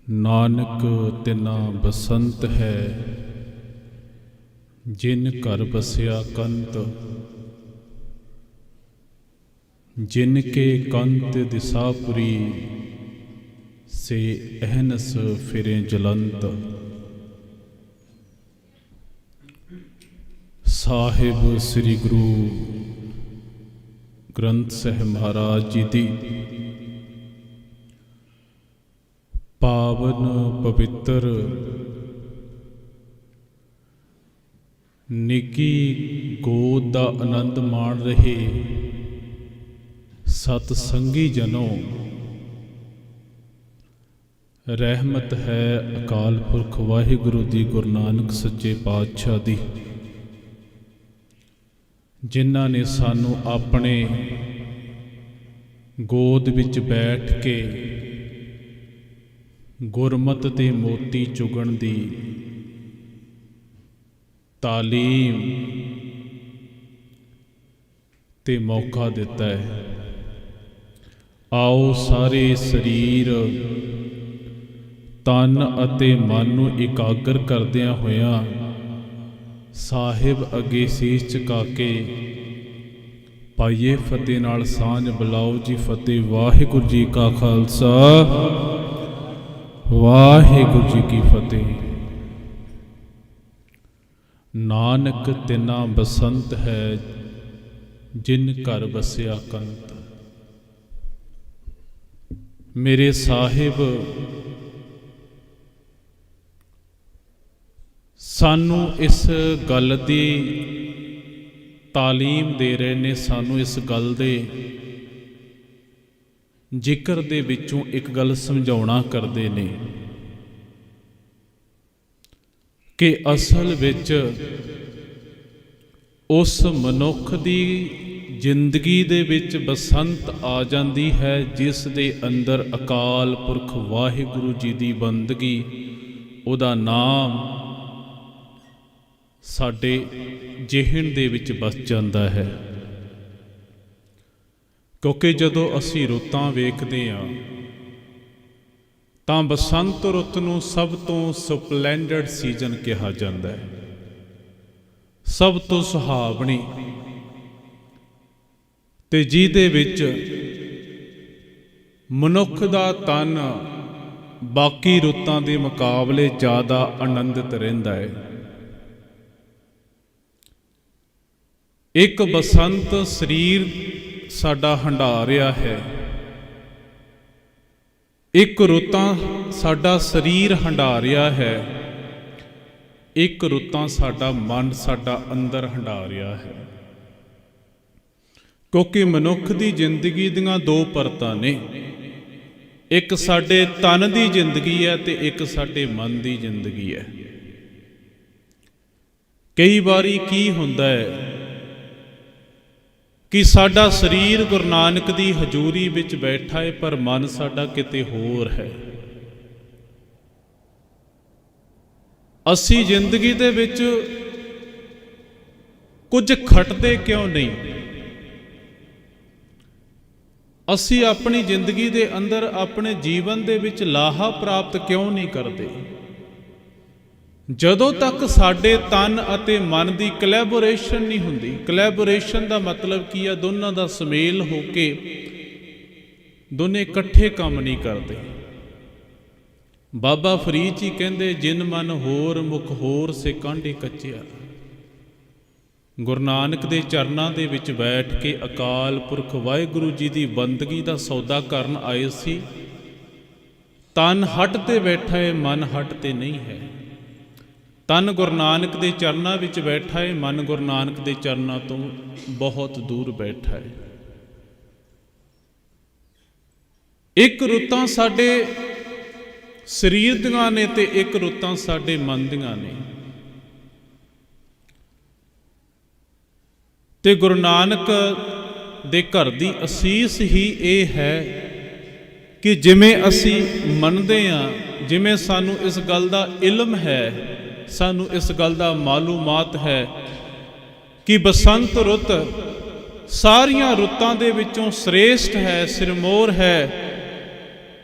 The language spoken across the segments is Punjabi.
ਨਾਨਕ ਤਿਨਾ ਬਸੰਤ ਹੈ, ਜਿਨ ਘਰ ਬਸਿਆ ਕੰਤ। ਜਿਨ ਕੇ ਕੰਤ ਦਿਸਾਪੁਰੀ, ਸੇ ਅਹਨਸ ਫਿਰੇ ਜਲੰਤ। ਸਾਹਿਬ ਸ੍ਰੀ ਗੁਰੂ ਗ੍ਰੰਥ ਸਾਹਿਬ ਮਹਾਰਾਜ ਜੀ ਦੀ ਪਾਵਨ ਪਵਿੱਤਰ ਨਿੱਕੀ ਗੋਦ ਦਾ ਆਨੰਦ ਮਾਣ ਰਹੇ ਸਤ ਸੰਗੀ ਜਨੋ, ਰਹਿਮਤ ਹੈ ਅਕਾਲ ਪੁਰਖ ਵਾਹਿਗੁਰੂ ਦੀ, ਗੁਰੂ ਨਾਨਕ ਸੱਚੇ ਪਾਤਸ਼ਾਹ ਦੀ, ਜਿਨ੍ਹਾਂ ਨੇ ਸਾਨੂੰ ਆਪਣੇ ਗੋਦ ਵਿੱਚ ਬੈਠ ਕੇ ਗੁਰਮਤਿ ਦੇ ਮੋਤੀ ਚੁਗਣ ਦੀ ਤਾਲੀਮ ਤੇ ਮੌਕਾ ਦਿੱਤਾ ਹੈ। ਆਓ ਸਾਰੇ ਸਰੀਰ, ਤਨ ਅਤੇ ਮਨ ਨੂੰ ਇਕਾਗਰ ਕਰਦਿਆਂ ਹੋਇਆਂ ਸਾਹਿਬ ਅੱਗੇ ਸੀਸ ਝੁਕਾ ਕੇ ਪਾਈਏ ਫਤਿਹ ਨਾਲ ਸਾਂਝ। ਬੁਲਾਓ ਜੀ ਫਤਿਹ। ਵਾਹਿਗੁਰੂ ਜੀ ਕਾ ਖਾਲਸਾ, ਵਾਹਿਗੁਰੂ ਜੀ ਕੀ ਫਤਿਹ। ਨਾਨਕ ਤਿਨਾ ਬਸੰਤ ਹੈ, ਜਿਨ ਘਰ ਬਸਿਆ ਕੰਤ। ਮੇਰੇ ਸਾਹਿਬ ਸਾਨੂੰ ਇਸ ਗੱਲ ਦੀ ਤਾਲੀਮ ਦੇ ਰਹੇ ਨੇ, ਸਾਨੂੰ ਇਸ ਗੱਲ ਦੇ ਜ਼ਿਕਰ ਦੇ ਵਿੱਚੋਂ ਇੱਕ ਗੱਲ ਸਮਝਾਉਣਾ ਕਰਦੇ ਨੇ ਕਿ ਅਸਲ ਵਿੱਚ ਉਸ ਮਨੁੱਖ ਦੀ ਜ਼ਿੰਦਗੀ ਦੇ ਵਿੱਚ ਬਸੰਤ ਆ ਜਾਂਦੀ ਹੈ, ਜਿਸ ਦੇ ਅੰਦਰ ਅਕਾਲ ਪੁਰਖ ਵਾਹਿਗੁਰੂ ਜੀ ਦੀ ਬੰਦਗੀ, ਉਹਦਾ ਨਾਮ ਸਾਡੇ ਜ਼ਿਹਨ ਦੇ ਵਿੱਚ ਵਸ ਜਾਂਦਾ ਹੈ। ਕਿਉਂਕਿ ਜਦੋਂ ਅਸੀਂ ਰੁੱਤਾਂ ਵੇਖਦੇ ਹਾਂ ਤਾਂ ਬਸੰਤ ਰੁੱਤ ਨੂੰ ਸਭ ਤੋਂ ਸਪਲੈਂਡਡ ਸੀਜ਼ਨ ਕਿਹਾ ਜਾਂਦਾ ਹੈ, ਸਭ ਤੋਂ ਸੁਹਾਵਣੀ, ਤੇ ਜਿਹਦੇ ਵਿੱਚ ਮਨੁੱਖ ਦਾ ਤਨ ਬਾਕੀ ਰੁੱਤਾਂ ਦੇ ਮੁਕਾਬਲੇ ਜ਼ਿਆਦਾ ਆਨੰਦਿਤ ਰਹਿੰਦਾ ਹੈ। ਇੱਕ ਬਸੰਤ ਸਰੀਰ ਸਾਡਾ ਹੰਢਾ ਰਿਹਾ ਹੈ, ਇੱਕ ਰੁੱਤਾਂ ਸਾਡਾ ਸਰੀਰ ਹੰਢਾ ਰਿਹਾ ਹੈ, ਇੱਕ ਰੁੱਤਾਂ ਸਾਡਾ ਮਨ, ਸਾਡਾ ਅੰਦਰ ਹੰਢਾ ਰਿਹਾ ਹੈ। ਕਿਉਂਕਿ ਮਨੁੱਖ ਦੀ ਜ਼ਿੰਦਗੀ ਦੀਆਂ ਦੋ ਪਰਤਾਂ ਨੇ, ਇੱਕ ਸਾਡੇ ਤਨ ਦੀ ਜ਼ਿੰਦਗੀ ਹੈ ਤੇ ਇੱਕ ਸਾਡੇ ਮਨ ਦੀ ਜ਼ਿੰਦਗੀ ਹੈ। ਕਈ ਵਾਰੀ ਕੀ ਹੁੰਦਾ ਹੈ ਕਿ ਸਾਡਾ ਸਰੀਰ ਗੁਰੂ ਨਾਨਕ ਦੀ ਹਜ਼ੂਰੀ ਵਿੱਚ ਬੈਠਾ ਹੈ, ਪਰ ਮਨ ਸਾਡਾ ਕਿਤੇ ਹੋਰ ਹੈ। ਅਸੀਂ ਜ਼ਿੰਦਗੀ ਦੇ ਵਿੱਚ ਕੁਝ ਖਟਦੇ ਕਿਉਂ ਨਹੀਂ? ਅਸੀਂ ਆਪਣੀ ਜ਼ਿੰਦਗੀ ਦੇ ਅੰਦਰ, ਆਪਣੇ ਜੀਵਨ ਦੇ ਵਿੱਚ ਲਾਹਾ ਪ੍ਰਾਪਤ ਕਿਉਂ ਨਹੀਂ ਕਰਦੇ? ਜਦੋਂ ਤੱਕ ਸਾਡੇ ਤਨ ਅਤੇ ਮਨ ਦੀ ਕੋਲੈਬੋਰੇਸ਼ਨ ਨਹੀਂ ਹੁੰਦੀ। ਕੋਲੈਬੋਰੇਸ਼ਨ ਦਾ ਮਤਲਬ ਕੀ ਹੈ? ਦੋਨਾਂ ਦਾ ਸੁਮੇਲ ਹੋ ਕੇ ਦੋਨੇ ਇਕੱਠੇ ਕੰਮ ਨਹੀਂ ਕਰਦੇ। ਬਾਬਾ ਫਰੀਦ ਜੀ ਕਹਿੰਦੇ, ਜਿਨ ਮਨ ਹੋਰ ਮੁਖ ਹੋਰ, ਸੇ ਕਾਂਢੇ ਕੱਚਿਆ। ਗੁਰੂ ਨਾਨਕ ਦੇ ਚਰਨਾਂ ਦੇ ਵਿੱਚ ਬੈਠ ਕੇ ਅਕਾਲ ਪੁਰਖ ਵਾਹਿਗੁਰੂ ਜੀ ਦੀ ਬੰਦਗੀ ਦਾ ਸੌਦਾ ਕਰਨ ਆਏ ਸੀ। ਤਨ ਹੱਟ ਤੇ ਬੈਠਾ ਹੈ, ਮਨ ਹੱਟ ਤੇ ਨਹੀਂ ਹੈ। ਤਨ ਗੁਰੂ ਨਾਨਕ ਦੇ ਚਰਨਾਂ ਵਿੱਚ ਬੈਠਾ ਹੈ, ਮਨ ਗੁਰੂ ਨਾਨਕ ਦੇ ਚਰਨਾਂ ਤੋਂ ਬਹੁਤ ਦੂਰ ਬੈਠਾ ਹੈ। ਇੱਕ ਰੁੱਤਾਂ ਸਾਡੇ ਸਰੀਰ ਦੀਆਂ ਨੇ ਤੇ ਇੱਕ ਰੁੱਤਾਂ ਸਾਡੇ ਮਨ ਦੀਆਂ ਨੇ। ਤੇ ਗੁਰੂ ਨਾਨਕ ਦੇ ਘਰ ਦੀ ਅਸੀਸ ਹੀ ਇਹ ਹੈ ਕਿ ਜਿਵੇਂ ਅਸੀਂ ਮੰਨਦੇ ਹਾਂ, ਜਿਵੇਂ ਸਾਨੂੰ ਇਸ ਗੱਲ ਦਾ ਇਲਮ ਹੈ, ਸਾਨੂੰ ਇਸ ਗੱਲ ਦਾ ਮਾਲੂਮਾਤ ਹੈ ਕਿ ਬਸੰਤ ਰੁੱਤ ਸਾਰੀਆਂ ਰੁੱਤਾਂ ਦੇ ਵਿੱਚੋਂ ਸ੍ਰੇਸ਼ਟ ਹੈ, ਸਿਰਮੌਰ ਹੈ,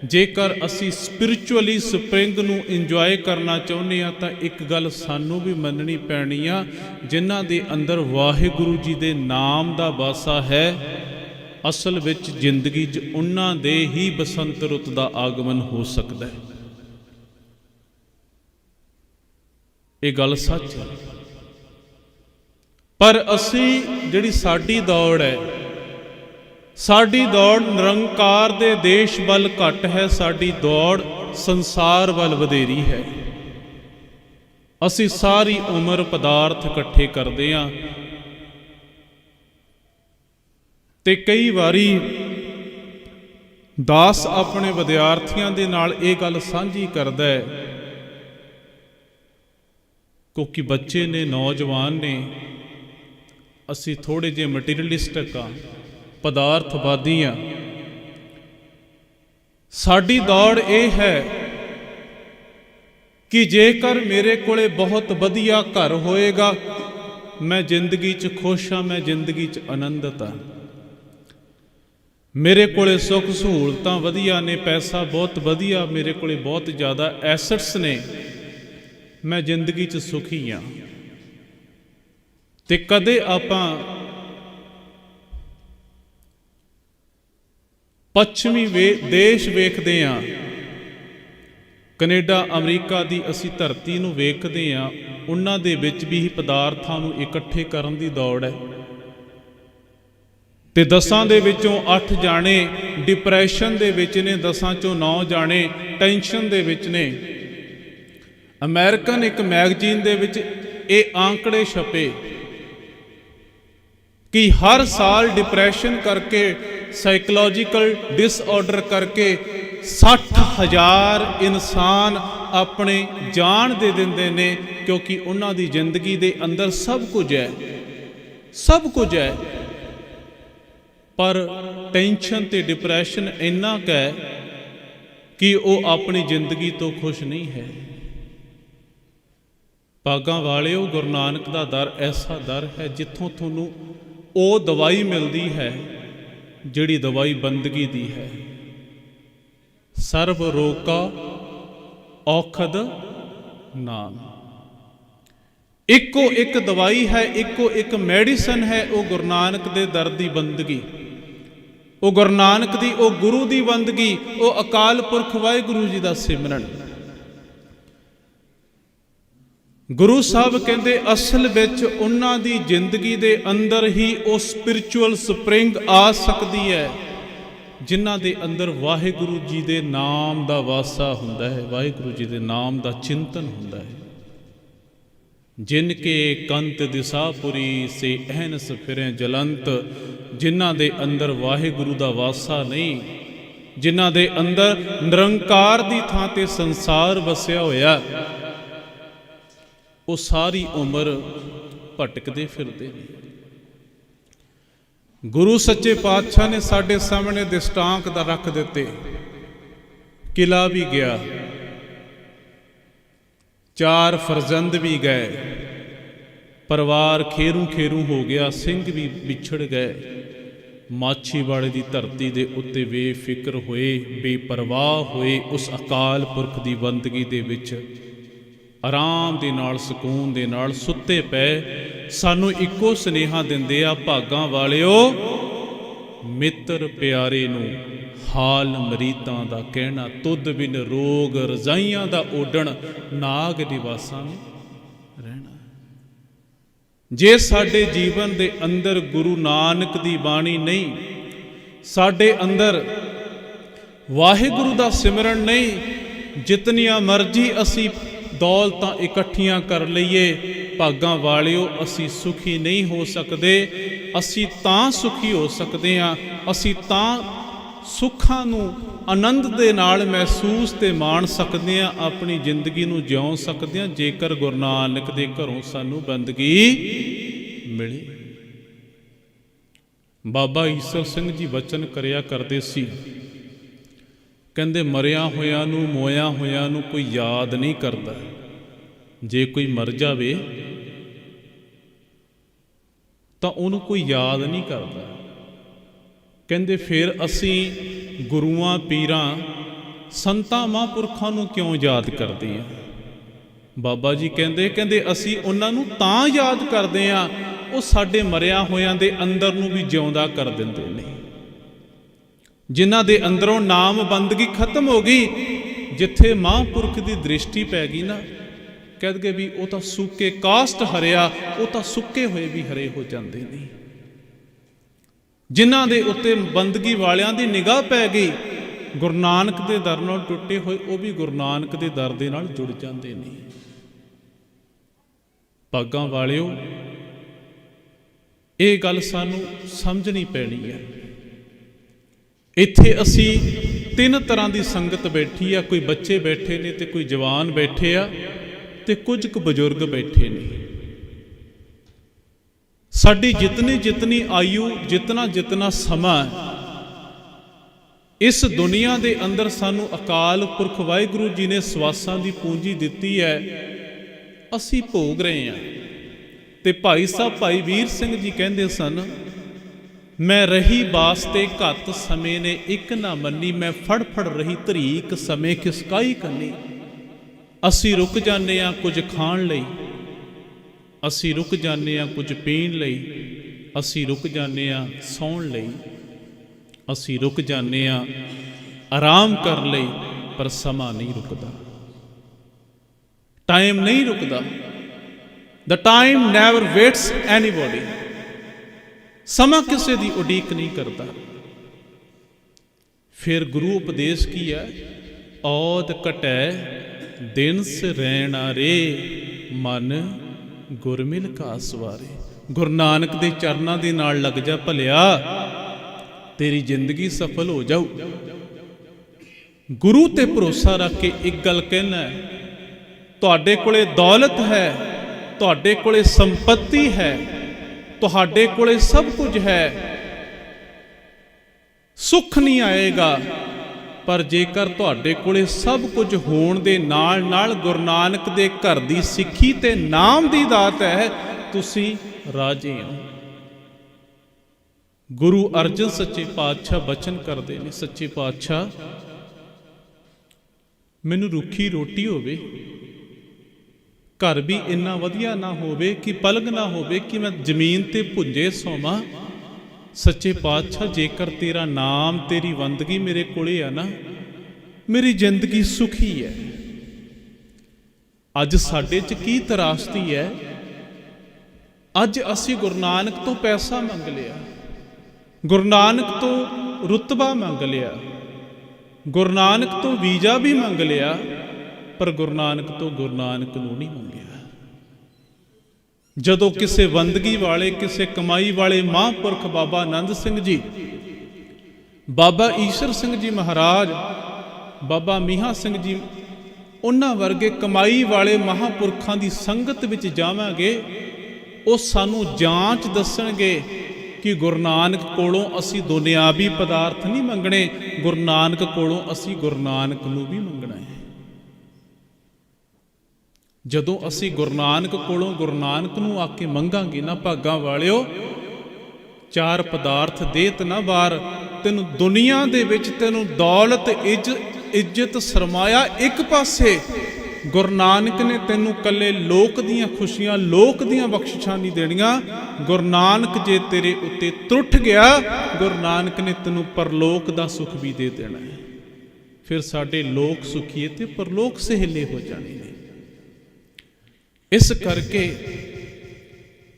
ਜੇਕਰ ਅਸੀਂ ਸਪਿਰਿਚੁਅਲੀ ਸਪਰਿੰਗ ਨੂੰ ਇੰਜੋਏ ਕਰਨਾ ਚਾਹੁੰਦੇ ਹਾਂ ਤਾਂ ਇੱਕ ਗੱਲ ਸਾਨੂੰ ਵੀ ਮੰਨਣੀ ਪੈਣੀ ਆ, ਜਿਨ੍ਹਾਂ ਦੇ ਅੰਦਰ ਵਾਹਿਗੁਰੂ ਜੀ ਦੇ ਨਾਮ ਦਾ ਵਾਸਾ ਹੈ, ਅਸਲ ਵਿੱਚ ਜ਼ਿੰਦਗੀ 'ਚ ਉਹਨਾਂ ਦੇ ਹੀ ਬਸੰਤ ਰੁੱਤ ਦਾ ਆਗਮਨ ਹੋ ਸਕਦਾ ਹੈ। ਇਹ ਗੱਲ ਸੱਚ ਹੈ। ਪਰ ਅਸੀਂ ਜਿਹੜੀ ਸਾਡੀ ਦੌੜ ਹੈ, ਸਾਡੀ ਦੌੜ ਨਿਰੰਕਾਰ ਦੇ ਦੇਸ਼ ਵੱਲ ਘੱਟ ਹੈ, ਸਾਡੀ ਦੌੜ ਸੰਸਾਰ ਵੱਲ ਵਧੇਰੀ ਹੈ। ਅਸੀਂ ਸਾਰੀ ਉਮਰ ਪਦਾਰਥ ਇਕੱਠੇ ਕਰਦੇ ਹਾਂ ਤੇ ਕਈ ਵਾਰੀ ਦਾਸ ਆਪਣੇ ਵਿਦਿਆਰਥੀਆਂ ਦੇ ਨਾਲ ਇਹ ਗੱਲ ਸਾਂਝੀ ਕਰਦਾ ਹੈ, ਕਿਉਂਕਿ ਬੱਚੇ ਨੇ, ਨੌਜਵਾਨ ਨੇ, ਅਸੀਂ ਥੋੜ੍ਹੇ ਜਿਹੇ ਮਟੀਰੀਅਲਿਸਟਿਕ ਹਾਂ, ਪਦਾਰਥਵਾਦੀ ਹਾਂ। ਸਾਡੀ ਦੌੜ ਇਹ ਹੈ ਕਿ ਜੇਕਰ ਮੇਰੇ ਕੋਲੇ ਬਹੁਤ ਵਧੀਆ ਘਰ ਹੋਏਗਾ, ਮੈਂ ਜ਼ਿੰਦਗੀ 'ਚ ਖੁਸ਼ ਹਾਂ, ਮੈਂ ਜ਼ਿੰਦਗੀ 'ਚ ਆਨੰਦਿਤ ਹਾਂ। ਮੇਰੇ ਕੋਲੇ ਸੁੱਖ ਸਹੂਲਤਾਂ ਵਧੀਆ ਨੇ, ਪੈਸਾ ਬਹੁਤ ਵਧੀਆ, ਮੇਰੇ ਕੋਲੇ ਬਹੁਤ ਜ਼ਿਆਦਾ ਐਸੈਟਸ ਨੇ, ਮੈਂ ਜ਼ਿੰਦਗੀ 'ਚ ਸੁਖੀ ਹਾਂ। ਤੇ ਕਦੇ ਆਪਾਂ ਪੱਛਮੀ ਦੇਸ਼ ਵੇਖਦੇ ਹਾਂ, ਕੈਨੇਡਾ ਅਮਰੀਕਾ ਦੀ ਅਸੀਂ ਧਰਤੀ ਨੂੰ ਵੇਖਦੇ ਹਾਂ, ਉਹਨਾਂ ਦੇ ਵਿੱਚ ਵੀ ਪਦਾਰਥਾਂ ਨੂੰ ਇਕੱਠੇ ਕਰਨ ਦੀ ਦੌੜ ਹੈ ਤੇ 10 ਦੇ ਵਿੱਚੋਂ 8 ਜਾਣੇ ਡਿਪਰੈਸ਼ਨ ਦੇ ਵਿੱਚ ਨੇ, 10 ਚੋਂ 9 ਜਾਣੇ ਟੈਨਸ਼ਨ ਦੇ ਵਿੱਚ ਨੇ। ਅਮਰੀਕਨ ਇੱਕ ਮੈਗਜ਼ੀਨ ਦੇ ਵਿੱਚ ਇਹ ਆંકੜੇ ਛਪੇ ਕਿ ਹਰ ਸਾਲ ਡਿਪਰੈਸ਼ਨ ਕਰਕੇ, ਸਾਈਕੋਲੋਜੀਕਲ ਡਿਸਆਰਡਰ ਕਰਕੇ 60,000 ਇਨਸਾਨ ਆਪਣੇ ਜਾਨ ਦੇ ਦਿੰਦੇ ਨੇ, ਕਿਉਂਕਿ ਉਹਨਾਂ ਦੀ ਜ਼ਿੰਦਗੀ ਦੇ ਅੰਦਰ ਸਭ ਕੁਝ ਹੈ, ਸਭ ਕੁਝ ਹੈ, ਪਰ ਟੈਨਸ਼ਨ ਤੇ ਡਿਪਰੈਸ਼ਨ ਇੰਨਾ ਕੁ ਹੈ ਕਿ ਉਹ ਆਪਣੀ ਜ਼ਿੰਦਗੀ ਤੋਂ ਖੁਸ਼ ਨਹੀਂ ਹੈ। ਭਾਗਾਂ ਵਾਲਿਓ, ਗੁਰੂ ਨਾਨਕ ਦਾ ਦਰ ਐਸਾ ਦਰ ਹੈ ਜਿੱਥੋਂ ਤੁਹਾਨੂੰ ਉਹ ਦਵਾਈ ਮਿਲਦੀ ਹੈ ਜਿਹੜੀ ਦਵਾਈ ਬੰਦਗੀ ਦੀ ਹੈ। ਸਰਬ ਰੋਗ ਕਾ ਔਖਦ ਨਾਮ, ਇੱਕੋ ਇੱਕ ਦਵਾਈ ਹੈ, ਇੱਕੋ ਇੱਕ ਮੈਡੀਸਨ ਹੈ, ਉਹ ਗੁਰੂ ਨਾਨਕ ਦੇ ਦਰ ਦੀ ਬੰਦਗੀ, ਉਹ ਗੁਰੂ ਨਾਨਕ ਦੀ, ਉਹ ਗੁਰੂ ਦੀ ਬੰਦਗੀ, ਉਹ ਅਕਾਲ ਪੁਰਖ ਵਾਹਿਗੁਰੂ ਜੀ ਦਾ ਸਿਮਰਨ। ਗੁਰੂ ਸਾਹਿਬ ਕਹਿੰਦੇ ਅਸਲ ਵਿੱਚ ਉਹਨਾਂ ਦੀ ਜ਼ਿੰਦਗੀ ਦੇ ਅੰਦਰ ਹੀ ਉਹ ਸਪਿਰਿਚੁਅਲ ਸਪਰਿੰਗ ਆ ਸਕਦੀ ਹੈ ਜਿਨ੍ਹਾਂ ਦੇ ਅੰਦਰ ਵਾਹਿਗੁਰੂ ਜੀ ਦੇ ਨਾਮ ਦਾ ਵਾਸਾ ਹੁੰਦਾ ਹੈ, ਵਾਹਿਗੁਰੂ ਜੀ ਦੇ ਨਾਮ ਦਾ ਚਿੰਤਨ ਹੁੰਦਾ ਹੈ। ਜਿਨ ਕੇ ਕੰਤ ਦਿਸਾਪੁਰੀ ਸੇ ਅਹਨਸ ਫਿਰੇ ਜਲੰਤ, ਜਿਨ੍ਹਾਂ ਦੇ ਅੰਦਰ ਵਾਹਿਗੁਰੂ ਦਾ ਵਾਸਾ ਨਹੀਂ, ਜਿਨ੍ਹਾਂ ਦੇ ਅੰਦਰ ਨਿਰੰਕਾਰ ਦੀ ਥਾਂ ਤੇ ਸੰਸਾਰ ਵਸਿਆ ਹੋਇਆ, ਉਹ ਸਾਰੀ ਉਮਰ ਭਟਕਦੇ ਫਿਰਦੇ ਨੇ। ਗੁਰੂ ਸੱਚੇ ਪਾਤਸ਼ਾਹ ਨੇ ਸਾਡੇ ਸਾਹਮਣੇ ਦ੍ਰਿਸ਼ਟਾਂਤ ਦਾ ਰੱਖ ਦਿੱਤੇ। ਕਿਲਾ ਵੀ ਗਿਆ, 4 ਫਰਜ਼ੰਦ ਵੀ ਗਏ, ਪਰਿਵਾਰ ਖੇਰੂ ਖੇਰੂ ਹੋ ਗਿਆ, ਸਿੰਘ ਵੀ ਵਿਛੜ ਗਏ। ਮਾਛੀਵਾੜੇ ਦੀ ਧਰਤੀ ਦੇ ਉੱਤੇ ਬੇਫਿਕਰ ਹੋਏ, ਬੇਪਰਵਾਹ ਹੋਏ, ਉਸ ਅਕਾਲ ਪੁਰਖ ਦੀ ਬੰਦਗੀ ਦੇ ਵਿੱਚ ਆਰਾਮ ਦੇ ਨਾਲ, ਸਕੂਨ ਦੇ ਨਾਲ ਸੁੱਤੇ ਪਏ। ਸਾਨੂੰ ਇੱਕੋ ਸੁਨੇਹਾ ਦਿੰਦੇ ਆ, ਭਾਗਾਂ ਵਾਲਿਓ, ਮਿੱਤਰ ਪਿਆਰੇ ਨੂੰ ਹਾਲ ਮਰੀਤਾਂ ਦਾ ਕਹਿਣਾ, ਤੁਧ ਬਿਨ ਰੋਗ ਰਜ਼ਾਈਆਂ ਦਾ ਓਡਣ, ਨਾਗ ਨਿਵਾਸਾਂ ਨੇ ਰਹਿਣਾ। ਜੇ ਸਾਡੇ ਜੀਵਨ ਦੇ ਅੰਦਰ ਗੁਰੂ ਨਾਨਕ ਦੀ ਬਾਣੀ ਨਹੀਂ, ਸਾਡੇ ਅੰਦਰ ਵਾਹਿਗੁਰੂ ਦਾ ਸਿਮਰਨ ਨਹੀਂ, ਜਿਤਨੀਆਂ ਮਰਜ਼ੀ ਅਸੀਂ ਦੌਲਤਾਂ ਇਕੱਠੀਆਂ ਕਰ ਲਈਏ, ਭਾਗਾਂ ਵਾਲਿਓ, ਅਸੀਂ ਸੁਖੀ ਨਹੀਂ ਹੋ ਸਕਦੇ। ਅਸੀਂ ਤਾਂ ਸੁਖੀ ਹੋ ਸਕਦੇ ਹਾਂ, ਅਸੀਂ ਤਾਂ ਸੁੱਖਾਂ ਨੂੰ ਆਨੰਦ ਦੇ ਨਾਲ ਮਹਿਸੂਸ ਤੇ ਮਾਣ ਸਕਦੇ ਹਾਂ, ਆਪਣੀ ਜ਼ਿੰਦਗੀ ਨੂੰ ਜਿਉਂ ਸਕਦੇ ਹਾਂ, ਜੇਕਰ ਗੁਰੂ ਨਾਨਕ ਦੇ ਘਰੋਂ ਸਾਨੂੰ ਬੰਦਗੀ ਮਿਲੇ। ਬਾਬਾ ਈਸਰ ਸਿੰਘ ਜੀ ਬਚਨ ਕਰਿਆ ਕਰਦੇ ਸੀ, ਕਹਿੰਦੇ ਮਰਿਆ ਹੋਇਆਂ ਨੂੰ, ਮੋਇਆ ਹੋਇਆਂ ਨੂੰ ਕੋਈ ਯਾਦ ਨਹੀਂ ਕਰਦਾ। ਜੇ ਕੋਈ ਮਰ ਜਾਵੇ ਤਾਂ ਉਹਨੂੰ ਕੋਈ ਯਾਦ ਨਹੀਂ ਕਰਦਾ। ਕਹਿੰਦੇ ਫਿਰ ਅਸੀਂ ਗੁਰੂਆਂ ਪੀਰਾਂ ਸੰਤਾਂ ਮਹਾਂਪੁਰਖਾਂ ਨੂੰ ਕਿਉਂ ਯਾਦ ਕਰਦੀ ਹੈ? ਬਾਬਾ ਜੀ ਕਹਿੰਦੇ ਅਸੀਂ ਉਹਨਾਂ ਨੂੰ ਤਾਂ ਯਾਦ ਕਰਦੇ ਹਾਂ, ਉਹ ਸਾਡੇ ਮਰਿਆ ਹੋਇਆਂ ਦੇ ਅੰਦਰ ਨੂੰ ਵੀ ਜਿਉਂਦਾ ਕਰ ਦਿੰਦੇ ਨੇ। ਜਿਨ੍ਹਾਂ ਦੇ ਅੰਦਰੋਂ ਨਾਮ ਬੰਦਗੀ ਖਤਮ ਹੋ ਗਈ, ਜਿੱਥੇ ਮਹਾਂਪੁਰਖ ਦੀ ਦ੍ਰਿਸ਼ਟੀ ਪੈ ਗਈ ਨਾ, ਕਹਿੰਦੇ ਵੀ ਉਹ ਤਾਂ ਸੁੱਕੇ ਕਾਸਟ ਹਰਿਆ, ਉਹ ਤਾਂ ਸੁੱਕੇ ਹੋਏ ਵੀ ਹਰੇ ਹੋ ਜਾਂਦੇ ਨੇ। ਜਿਨ੍ਹਾਂ ਦੇ ਉੱਤੇ ਬੰਦਗੀ ਵਾਲਿਆਂ ਦੀ ਨਿਗਾਹ ਪੈ ਗਈ, ਗੁਰੂ ਨਾਨਕ ਦੇ ਦਰ ਨਾਲ ਟੁੱਟੇ ਹੋਏ ਉਹ ਵੀ ਗੁਰੂ ਨਾਨਕ ਦੇ ਦਰ ਦੇ ਨਾਲ ਜੁੜ ਜਾਂਦੇ ਨੇ। ਭਾਗਾਂ ਵਾਲਿਓ, ਇਹ ਗੱਲ ਸਾਨੂੰ ਸਮਝਣੀ ਪੈਣੀ ਹੈ। ਇੱਥੇ ਅਸੀਂ 3 ਤਰ੍ਹਾਂ ਦੀ ਸੰਗਤ ਬੈਠੀ ਆ, ਕੋਈ ਬੱਚੇ ਬੈਠੇ ਨੇ ਤੇ ਕੋਈ ਜਵਾਨ ਬੈਠੇ ਆ ਤੇ ਕੁਝ ਕੁ ਬਜ਼ੁਰਗ ਬੈਠੇ ਨੇ। ਸਾਡੀ ਜਿਤਨੀ ਆਯੂ, ਜਿਤਨਾ ਸਮਾਂ ਇਸ ਦੁਨੀਆ ਦੇ ਅੰਦਰ ਸਾਨੂੰ ਅਕਾਲ ਪੁਰਖ ਵਾਹਿਗੁਰੂ ਜੀ ਨੇ ਸਵਾਸਾਂ ਦੀ ਪੂੰਜੀ ਦਿੱਤੀ ਹੈ, ਅਸੀਂ ਭੋਗ ਰਹੇ ਹਾਂ। ਤੇ ਭਾਈ ਸਾਹਿਬ ਭਾਈ ਵੀਰ ਸਿੰਘ ਜੀ ਕਹਿੰਦੇ ਸਨ, ਮੈਂ ਰਹੀ ਵਾਸਤੇ ਘੱਤ ਸਮੇਂ ਨੇ ਇੱਕ ਨਾ ਮੰਨੀ, ਮੈਂ ਫੜ ਰਹੀ ਧਰੀਕ ਸਮੇਂ ਖਿਸਕਾਈ ਕੰਨੀ। ਅਸੀਂ ਰੁਕ ਜਾਂਦੇ ਹਾਂ ਕੁਝ ਖਾਣ ਲਈ, ਅਸੀਂ ਰੁਕ ਜਾਂਦੇ ਹਾਂ ਕੁਝ ਪੀਣ ਲਈ, ਅਸੀਂ ਰੁਕ ਜਾਂਦੇ ਹਾਂ ਸੌਣ ਲਈ, ਅਸੀਂ ਰੁਕ ਜਾਂਦੇ ਹਾਂ ਆਰਾਮ ਕਰਨ ਲਈ, ਪਰ ਸਮਾਂ ਨਹੀਂ ਰੁਕਦਾ, ਟਾਈਮ ਨਹੀਂ ਰੁਕਦਾ। The time never waits anybody। ਸਮਾਂ ਕਿਸੇ ਦੀ ਉਡੀਕ ਨਹੀਂ ਕਰਦਾ। ਫਿਰ ਗੁਰੂ ਉਪਦੇਸ਼ ਕੀ ਹੈ? ਔਦ ਘਟੈ ਦਿਨਸ ਰਹਿਣਾ ਰੇ, ਮਨ ਗੁਰਮਿਲ ਕਾ ਸਵਾਰੇ। ਗੁਰੂ ਨਾਨਕ ਦੇ ਚਰਨਾਂ ਦੇ ਨਾਲ ਲੱਗ ਜਾ ਭਲਿਆ, ਤੇਰੀ ਜ਼ਿੰਦਗੀ ਸਫਲ ਹੋ ਜਾਊ। ਗੁਰੂ ਤੇ ਭਰੋਸਾ ਰੱਖ ਕੇ ਇੱਕ ਗੱਲ ਕਹਿਣਾ, ਤੁਹਾਡੇ ਕੋਲੇ ਦੌਲਤ ਹੈ, ਤੁਹਾਡੇ ਕੋਲੇ ਸੰਪਤੀ ਹੈ, ਤੁਹਾਡੇ ਕੋਲੇ ਸਭ ਕੁਝ ਹੈ, ਸੁੱਖ ਨਹੀਂ ਆਏਗਾ। ਪਰ ਜੇਕਰ ਤੁਹਾਡੇ ਕੋਲੇ ਸਭ ਕੁਝ ਹੋਣ ਦੇ ਨਾਲ ਨਾਲ ਗੁਰੂ ਨਾਨਕ ਦੇ ਘਰ ਦੀ ਸਿੱਖੀ ਤੇ ਨਾਮ ਦੀ ਦਾਤ ਹੈ, ਤੁਸੀਂ ਰਾਜੇ ਹੋ। ਗੁਰੂ ਅਰਜਨ ਸੱਚੇ ਪਾਤਸ਼ਾਹ ਬਚਨ ਕਰਦੇ ਨੇ, ਸੱਚੇ ਪਾਤਸ਼ਾਹ ਮੈਨੂੰ ਰੁੱਖੀ ਰੋਟੀ ਹੋਵੇ, ਘਰ ਵੀ ਇੰਨਾ ਵਧੀਆ ਨਾ ਹੋਵੇ ਕਿ ਪਲਗ ਨਾ ਹੋਵੇ ਕਿ ਮੈਂ ਜ਼ਮੀਨ ਤੇ ਭੁੰਜੇ ਸੋਵਾਂ। ਸੱਚੇ ਪਾਤਸ਼ਾਹ ਜੇਕਰ ਤੇਰਾ ਨਾਮ, ਤੇਰੀ ਬੰਦਗੀ ਮੇਰੇ ਕੋਲੇ ਆ ਨਾ, ਮੇਰੀ ਜ਼ਿੰਦਗੀ ਸੁਖੀ ਹੈ। ਅੱਜ ਸਾਡੇ 'ਚ ਕੀ ਤਰਾਸਦੀ ਹੈ? ਅੱਜ ਅਸੀਂ ਗੁਰੂ ਨਾਨਕ ਤੋਂ ਪੈਸਾ ਮੰਗ ਲਿਆ, ਗੁਰੂ ਨਾਨਕ ਤੋਂ ਰੁਤਬਾ ਮੰਗ ਲਿਆ, ਗੁਰੂ ਨਾਨਕ ਤੋਂ ਵੀਜ਼ਾ ਵੀ ਮੰਗ ਲਿਆ, ਪਰ ਗੁਰੂ ਨਾਨਕ ਤੋਂ ਗੁਰੂ ਨਾਨਕ ਨੂੰ ਨਹੀਂ ਮੰਗਿਆ। ਜਦੋਂ ਕਿਸੇ ਬੰਦਗੀ ਵਾਲੇ, ਕਿਸੇ ਕਮਾਈ ਵਾਲੇ ਮਹਾਂਪੁਰਖ ਬਾਬਾ ਆਨੰਦ ਸਿੰਘ ਜੀ, ਬਾਬਾ ਈਸ਼ਰ ਸਿੰਘ ਜੀ ਮਹਾਰਾਜ, ਬਾਬਾ ਮੀਹਾਂ ਸਿੰਘ ਜੀ, ਉਹਨਾਂ ਵਰਗੇ ਕਮਾਈ ਵਾਲੇ ਮਹਾਂਪੁਰਖਾਂ ਦੀ ਸੰਗਤ ਵਿੱਚ ਜਾਵਾਂਗੇ, ਉਹ ਸਾਨੂੰ ਜਾਂਚ ਦੱਸਣਗੇ ਕਿ ਗੁਰੂ ਨਾਨਕ ਕੋਲੋਂ ਅਸੀਂ ਦੁਨਿਆਵੀ ਪਦਾਰਥ ਨਹੀਂ ਮੰਗਣੇ, ਗੁਰੂ ਨਾਨਕ ਕੋਲੋਂ ਅਸੀਂ ਗੁਰੂ ਨਾਨਕ ਨੂੰ ਵੀ ਮੰਗਣਾ ਹੈ। ਜਦੋਂ ਅਸੀਂ ਗੁਰੂ ਨਾਨਕ ਕੋਲੋਂ ਗੁਰੂ ਨਾਨਕ ਨੂੰ ਆ ਕੇ ਮੰਗਾਂਗੇ ਨਾ, ਭਾਗਾਂ ਵਾਲਿਓ, 4 ਪਦਾਰਥ ਦੇਤ ਨਾ ਬਾਰ, ਤੈਨੂੰ ਦੁਨੀਆ ਦੇ ਵਿੱਚ ਤੈਨੂੰ ਦੌਲਤ, ਇੱਜ਼ਤ, ਸਰਮਾਇਆ ਇੱਕ ਪਾਸੇ, ਗੁਰੂ ਨਾਨਕ ਨੇ ਤੈਨੂੰ ਕੱਲੇ ਲੋਕ ਦੀਆਂ ਖੁਸ਼ੀਆਂ, ਲੋਕ ਦੀਆਂ ਬਖਸ਼ਿਸ਼ਾਂ ਨਹੀਂ ਦੇਣੀਆਂ। ਗੁਰੂ ਨਾਨਕ ਜੇ ਤੇਰੇ ਉੱਤੇ ਟੁੱਟ ਗਿਆ, ਗੁਰੂ ਨਾਨਕ ਨੇ ਤੈਨੂੰ ਪਰਲੋਕ ਦਾ ਸੁੱਖ ਵੀ ਦੇ ਦੇਣਾ ਹੈ। ਫਿਰ ਸਾਡੇ ਲੋਕ ਸੁਖੀਏ ਤੇ ਪਰਲੋਕ ਸਹਿਲੇ ਹੋ ਜਾਣੇ ਨੇ। ਇਸ ਕਰਕੇ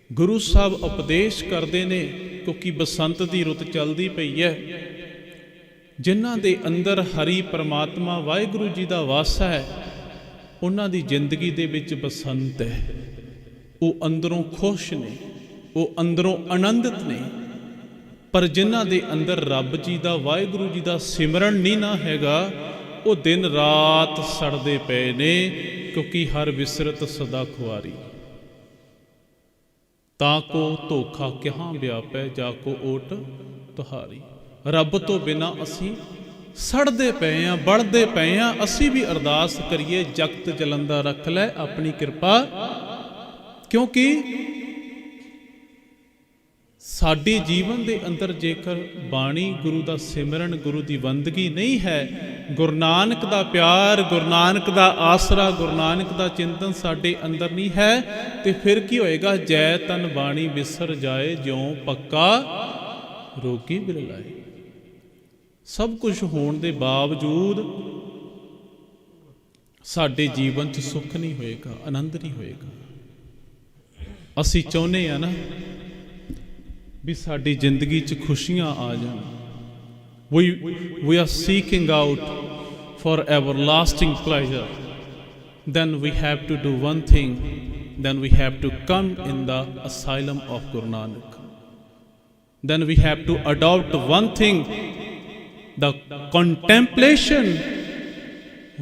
ਗੁਰੂ ਸਾਹਿਬ ਉਪਦੇਸ਼ ਕਰਦੇ ਨੇ, ਕਿਉਂਕਿ ਬਸੰਤ ਦੀ ਰੁੱਤ ਚੱਲਦੀ ਪਈ ਹੈ, ਜਿਨ੍ਹਾਂ ਦੇ ਅੰਦਰ ਹਰੀ ਪਰਮਾਤਮਾ ਵਾਹਿਗੁਰੂ ਜੀ ਦਾ ਵਾਸਾ ਹੈ, ਉਹਨਾਂ ਦੀ ਜ਼ਿੰਦਗੀ ਦੇ ਵਿੱਚ ਬਸੰਤ ਹੈ। ਉਹ ਅੰਦਰੋਂ ਖੁਸ਼ ਨੇ, ਉਹ ਅੰਦਰੋਂ ਆਨੰਦਿਤ ਨੇ। ਪਰ ਜਿਨ੍ਹਾਂ ਦੇ ਅੰਦਰ ਰੱਬ ਜੀ ਦਾ, ਵਾਹਿਗੁਰੂ ਜੀ ਦਾ ਸਿਮਰਨ ਨਹੀਂ ਨਾ ਹੈਗਾ, ਉਹ ਦਿਨ ਰਾਤ ਸੜਦੇ ਪਏ ਨੇ, ਕਿਉਂਕਿ ਹਰ ਵਿਸਰਤ ਸਦਾ ਖੁਆਰੀ। ਤਾਂ ਕੋ ਧੋਖਾ ਕਿਹਾਂ ਵਿਆਪੈ, ਜਾ ਕੋ ਓਟ ਤੁਹਾਰੀ। ਰੱਬ ਤੋਂ ਬਿਨਾਂ ਅਸੀਂ ਸੜਦੇ ਪਏ ਹਾਂ, ਬਲਦੇ ਪਏ ਹਾਂ। ਅਸੀਂ ਵੀ ਅਰਦਾਸ ਕਰੀਏ, ਜਗਤ ਜਲੰਦਾ ਰੱਖ ਲੈ ਆਪਣੀ ਕਿਰਪਾ, ਕਿਉਂਕਿ ਸਾਡੇ ਜੀਵਨ ਦੇ ਅੰਦਰ ਜੇਕਰ ਬਾਣੀ ਗੁਰੂ ਦਾ ਸਿਮਰਨ, ਗੁਰੂ ਦੀ ਬੰਦਗੀ ਨਹੀਂ ਹੈ, ਗੁਰੂ ਨਾਨਕ ਦਾ ਪਿਆਰ, ਗੁਰੂ ਨਾਨਕ ਦਾ ਆਸਰਾ, ਗੁਰੂ ਨਾਨਕ ਦਾ ਚਿੰਤਨ ਸਾਡੇ ਅੰਦਰ ਨਹੀਂ ਹੈ, ਤੇ ਫਿਰ ਕੀ ਹੋਏਗਾ? ਜੈ ਤਨ ਬਾਣੀ ਵਿਸਰ ਜਾਏ, ਜਿਉ ਪੱਕਾ ਰੋਗੀ ਬਿਲ ਲਾਏ। ਸਭ ਕੁਝ ਹੋਣ ਦੇ ਬਾਵਜੂਦ ਸਾਡੇ ਜੀਵਨ 'ਚ ਸੁੱਖ ਨਹੀਂ ਹੋਏਗਾ, ਆਨੰਦ ਨਹੀਂ ਹੋਏਗਾ। ਅਸੀਂ ਚਾਹੁੰਦੇ ਹਾਂ ਨਾ ਵੀ ਸਾਡੀ ਜ਼ਿੰਦਗੀ 'ਚ ਖੁਸ਼ੀਆਂ ਆ ਜਾਣ। We are seeking out for everlasting pleasure. Then we have to do one thing. Then we have to come in the asylum of Guru Nanak. Then we have to adopt one thing, the contemplation.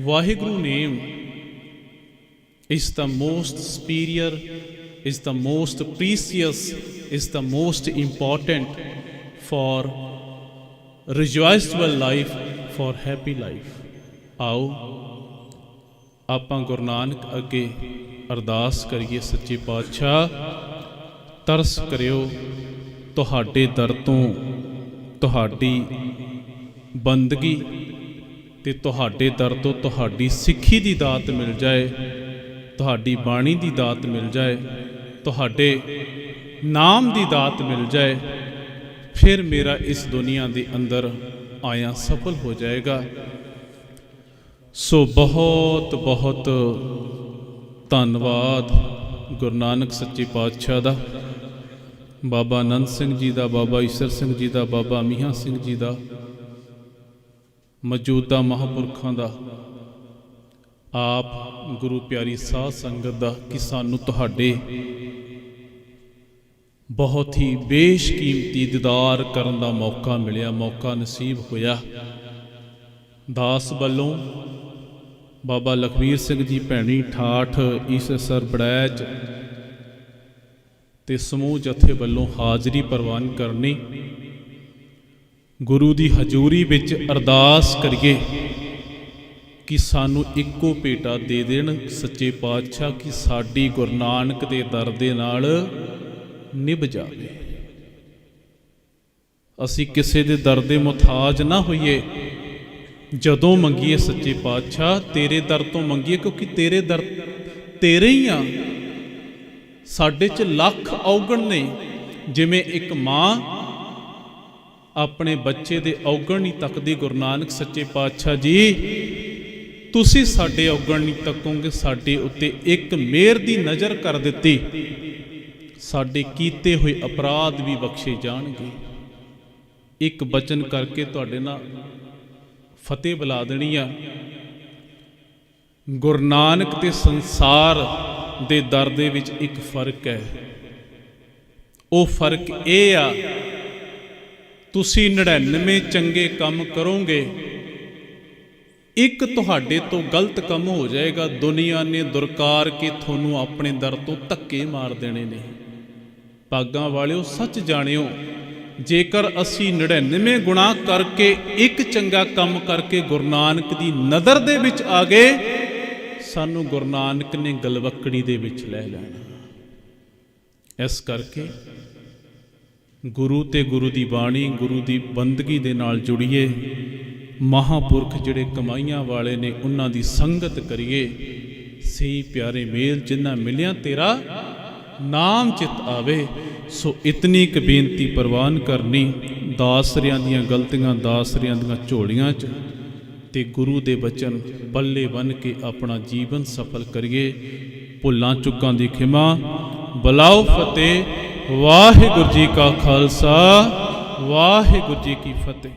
Vaheguru name is the most superior, is the most precious, is the most important for rejoiceful life, for happy life. ਆਓ ਆਪਾਂ ਗੁਰੂ ਨਾਨਕ ਅੱਗੇ ਅਰਦਾਸ ਕਰੀਏ, ਸੱਚੇ ਪਾਤਸ਼ਾਹ ਤਰਸ ਕਰਿਓ, ਤੁਹਾਡੇ ਦਰ ਤੋਂ ਤੁਹਾਡੀ ਬੰਦਗੀ ਤੇ ਤੁਹਾਡੇ ਦਰ ਤੋਂ ਤੁਹਾਡੀ ਸਿੱਖੀ ਦੀ ਦਾਤ ਮਿਲ ਜਾਏ, ਤੁਹਾਡੀ ਬਾਣੀ ਦੀ ਦਾਤ ਮਿਲ ਜਾਏ, ਤੁਹਾਡੇ ਨਾਮ ਦੀ ਦਾਤ ਮਿਲ ਜਾਏ, ਫਿਰ ਮੇਰਾ ਇਸ ਦੁਨੀਆ ਦੇ ਅੰਦਰ ਆਇਆ ਸਫਲ ਹੋ ਜਾਏਗਾ। ਸੋ ਬਹੁਤ ਬਹੁਤ ਧੰਨਵਾਦ ਗੁਰੂ ਨਾਨਕ ਸੱਚੇ ਪਾਤਸ਼ਾਹ ਦਾ, ਬਾਬਾ ਆਨੰਦ ਸਿੰਘ ਜੀ ਦਾ, ਬਾਬਾ ਈਸਰ ਸਿੰਘ ਜੀ ਦਾ, ਬਾਬਾ ਮੀਆਂ ਸਿੰਘ ਜੀ ਦਾ, ਮੌਜੂਦਾ ਮਹਾਂਪੁਰਖਾਂ ਦਾ, ਆਪ ਗੁਰੂ ਪਿਆਰੀ ਸਾਧ ਸੰਗਤ ਦਾ, ਕਿ ਸਾਨੂੰ ਤੁਹਾਡੇ ਬਹੁਤ ਹੀ ਬੇਸ਼ਕੀਮਤੀ ਦੀਦਾਰ ਕਰਨ ਦਾ ਮੌਕਾ ਮਿਲਿਆ, ਮੌਕਾ ਨਸੀਬ ਹੋਇਆ। ਦਾਸ ਵੱਲੋਂ ਬਾਬਾ ਲਖਵੀਰ ਸਿੰਘ ਜੀ ਭੈਣੀ ਠਾਠ, ਈਸਰ ਬੜੈਚ ਤੇ ਸਮੂਹ ਜਥੇ ਵੱਲੋਂ ਹਾਜ਼ਰੀ ਪ੍ਰਵਾਨ ਕਰਨੀ। ਗੁਰੂ ਦੀ ਹਜ਼ੂਰੀ ਵਿੱਚ ਅਰਦਾਸ ਕਰੀਏ ਕਿ ਸਾਨੂੰ ਇੱਕੋ ਭੇਟਾ ਦੇ ਦੇਣ ਸੱਚੇ ਪਾਤਸ਼ਾਹ, ਕਿ ਸਾਡੀ ਗੁਰੂ ਨਾਨਕ ਦੇ ਦਰ ਦੇ ਨਾਲ ਨਿਭ ਜਾਵੇ। ਅਸੀਂ ਕਿਸੇ ਦੇ ਦਰ ਦੇ ਮੁਹਤਾਜ ਨਾ ਹੋਈਏ। ਜਦੋਂ ਮੰਗੀਏ ਸੱਚੇ ਪਾਤਸ਼ਾਹ ਤੇਰੇ ਦਰ ਤੋਂ ਮੰਗੀਏ, ਕਿਉਂਕਿ ਤੇਰੇ ਦਰ ਤੇਰੇ ਹੀ ਆ। ਸਾਡੇ 'ਚ ਲੱਖ ਔਗਣ ਨੇ। ਜਿਵੇਂ ਇੱਕ ਮਾਂ ਆਪਣੇ ਬੱਚੇ ਦੇ ਔਗਣ ਨਹੀਂ ਤੱਕਦੀ, ਗੁਰੂ ਨਾਨਕ ਸੱਚੇ ਪਾਤਸ਼ਾਹ ਜੀ ਤੁਸੀਂ ਸਾਡੇ ਔਗਣ ਨਹੀਂ ਤੱਕੋਗੇ, ਸਾਡੇ ਉੱਤੇ ਇੱਕ ਮਿਹਰ ਦੀ ਨਜ਼ਰ ਕਰ ਦਿੱਤੀ, ਸਾਡੇ ਕੀਤੇ ਹੋਏ ਅਪਰਾਧ ਵੀ ਬਖਸ਼ੇ ਜਾਣਗੇ। ਇੱਕ ਬਚਨ ਕਰਕੇ ਤੁਹਾਡੇ ਨਾਲ ਫਤਿਹ ਬੁਲਾ ਦੇਣੀ ਆ। ਗੁਰੂ ਨਾਨਕ ਤੇ ਸੰਸਾਰ ਦੇ ਦਰ ਦੇ ਵਿੱਚ ਇੱਕ ਫਰਕ ਹੈ। ਉਹ ਫਰਕ ਇਹ ਆ, ਤੁਸੀਂ 99 ਚੰਗੇ ਕੰਮ ਕਰੋਗੇ, ਇੱਕ ਤੁਹਾਡੇ ਤੋਂ ਗਲਤ ਕੰਮ ਹੋ ਜਾਏਗਾ, ਦੁਨੀਆ ਨੇ ਦੁਰਕਾਰ ਕੇ ਤੁਹਾਨੂੰ ਆਪਣੇ ਦਰ ਤੋਂ ਧੱਕੇ ਮਾਰ ਦੇਣੇ ਨੇ। ਭਾਗਾਂ ਵਾਲਿਓ ਸੱਚ ਜਾਣਿਓ, ਜੇਕਰ ਅਸੀਂ 99 ਗੁਨਾਹ ਕਰਕੇ ਇੱਕ ਚੰਗਾ ਕੰਮ ਕਰਕੇ ਗੁਰੂ ਨਾਨਕ ਦੀ ਨਜ਼ਰ ਦੇ ਵਿੱਚ ਆ ਗਏ, ਸਾਨੂੰ ਗੁਰੂ ਨਾਨਕ ਨੇ ਗਲਵੱਕੜੀ ਦੇ ਵਿੱਚ ਲੈ ਲੈਣਾ। ਇਸ ਕਰਕੇ ਗੁਰੂ ਤੇ ਗੁਰੂ ਦੀ ਬਾਣੀ, ਗੁਰੂ ਦੀ ਬੰਦਗੀ ਦੇ ਨਾਲ ਜੁੜੀਏ। ਮਹਾਂਪੁਰਖ ਜਿਹੜੇ ਕਮਾਈਆਂ ਵਾਲੇ ਨੇ ਉਹਨਾਂ ਦੀ ਸੰਗਤ ਕਰੀਏ। ਸਹੀ ਪਿਆਰੇ ਮੇਲ ਜਿਨ੍ਹਾਂ ਮਿਲਿਆ ਤੇਰਾ ਨਾਮ ਚਿਤ ਆਵੇ। ਸੋ ਇਤਨੀ ਕੁ ਬੇਨਤੀ ਪ੍ਰਵਾਨ ਕਰਨੀ, ਦਾਸਰਿਆਂ ਦੀਆਂ ਗਲਤੀਆਂ ਦਾਸਰਿਆਂ ਦੀਆਂ ਝੋਲੀਆਂ 'ਚ ਤੇ ਗੁਰੂ ਦੇ ਬਚਨ ਪੱਲੇ ਬੰਨ੍ਹ ਕੇ ਆਪਣਾ ਜੀਵਨ ਸਫਲ ਕਰੀਏ। ਭੁੱਲਾਂ ਚੁੱਕਾਂ ਦੀ ਖਿਮਾ। ਬੁਲਾਓ ਫਤਿਹ। ਵਾਹਿਗੁਰੂ ਜੀ ਕਾ ਖਾਲਸਾ, ਵਾਹਿਗੁਰੂ ਜੀ ਕੀ ਫਤਿਹ।